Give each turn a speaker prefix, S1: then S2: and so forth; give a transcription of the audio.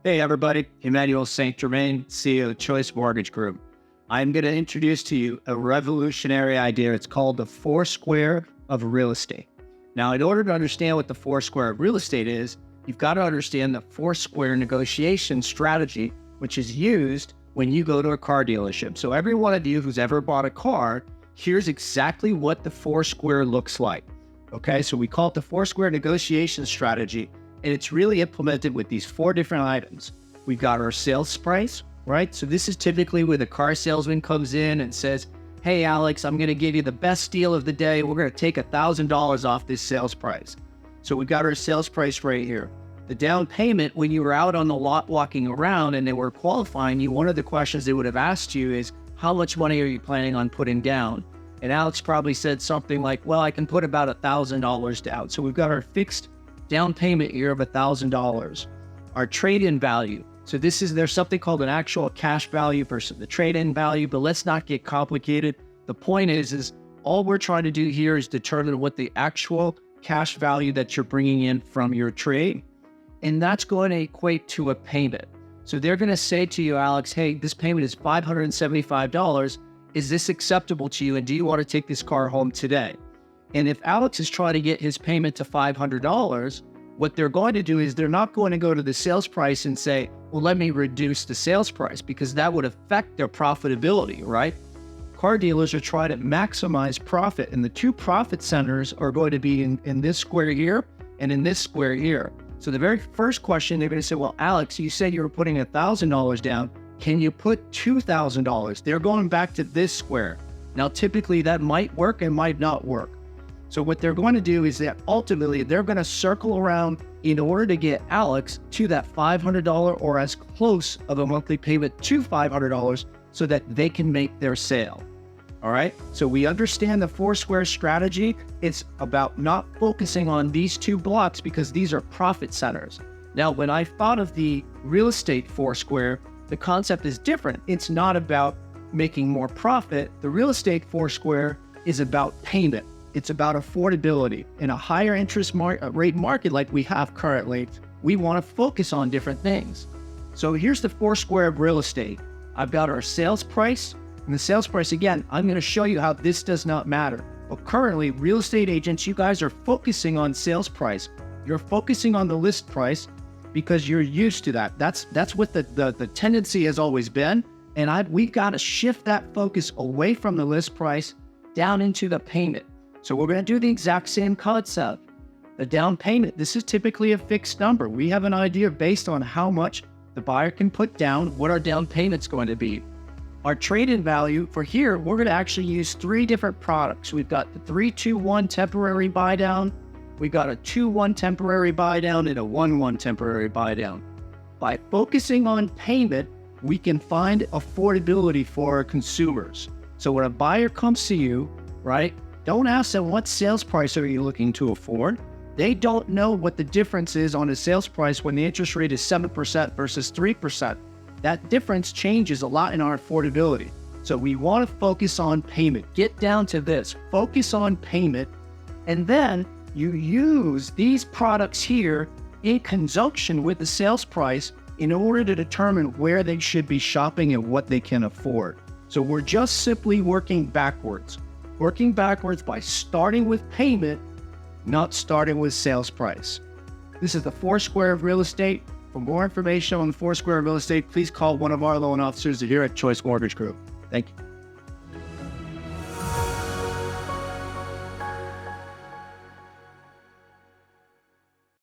S1: Hey everybody, Emmanuel Germain, CEO of Choice Mortgage Group. I'm going to introduce to you a revolutionary idea. It's called the four square of real estate. Now, in order to understand what the four square of real estate is, you've got to understand the four square negotiation strategy, which is used when you go to a car dealership. So every one of you who's ever bought a car, here's exactly what the four square looks like. Okay, so we call it the four square negotiation strategy. And it's really implemented with these four different items. We've got our sales price, right? So this is typically where the car salesman comes in and says, hey, Alex, I'm going to give you the best deal of the day. We're going to take $1,000 off this sales price. So we've got our sales price right here. The down payment, when you were out on the lot walking around and they were qualifying you, one of the questions they would have asked you is, how much money are you planning on putting down? And Alex probably said something like, well, I can put about $1,000 down. So we've got our fixed down payment here of $1,000. Our trade-in value. So there's something called an actual cash value versus the trade-in value, but let's not get complicated. The point is all we're trying to do here is determine what the actual cash value that you're bringing in from your trade, and that's going to equate to a payment. So they're going to say to you, Alex, hey, this payment is $575. Is this acceptable to you, and do you want to take this car home today? And if Alex is trying to get his payment to $500, what they're going to do is they're not going to go to the sales price and say, well, let me reduce the sales price, because that would affect their profitability, right? Car dealers are trying to maximize profit, and the two profit centers are going to be in this square here and in this square here. So the very first question, they're going to say, well, Alex, you said you were putting $1,000 down. Can you put $2,000? They're going back to this square. Now, typically that might work and might not work. So what they're going to do is that ultimately they're going to circle around in order to get Alex to that $500 or as close of a monthly payment to $500 so that they can make their sale. All right. So we understand the four square strategy. It's about not focusing on these two blocks because these are profit centers. Now, when I thought of the real estate four square, the concept is different. It's not about making more profit. The real estate four square is about payment. It's about affordability. In a higher interest rate market like we have currently, we want to focus on different things. So here's the four square of real estate. I've got our sales price, and the sales price, again, I'm going to show you how this does not matter. But currently, real estate agents, you guys are focusing on sales price. You're focusing on the list price because you're used to that. That's what the tendency has always been. And we've got to shift that focus away from the list price down into the payment. So we're going to do the exact same concept. The down payment, this is typically a fixed number. We have an idea based on how much the buyer can put down, what our down payment's going to be. Our trade-in value for here, we're going to actually use three different products. We've got the 3-2-1 temporary buy down. We've got a 2-1 temporary buy down and a 1-1 temporary buy down. By focusing on payment, we can find affordability for our consumers. So when a buyer comes to you, right, don't ask them what sales price are you looking to afford. They don't know what the difference is on a sales price when the interest rate is 7% versus 3%. That difference changes a lot in our affordability. So we want to focus on payment. Get down to this. Focus on payment. And then you use these products here in conjunction with the sales price in order to determine where they should be shopping and what they can afford. So we're just simply working backwards. Working backwards by starting with payment, not starting with sales price. This is the four square of real estate. For more information on the four square of real estate, please call one of our loan officers here at Choice Mortgage Group. Thank you.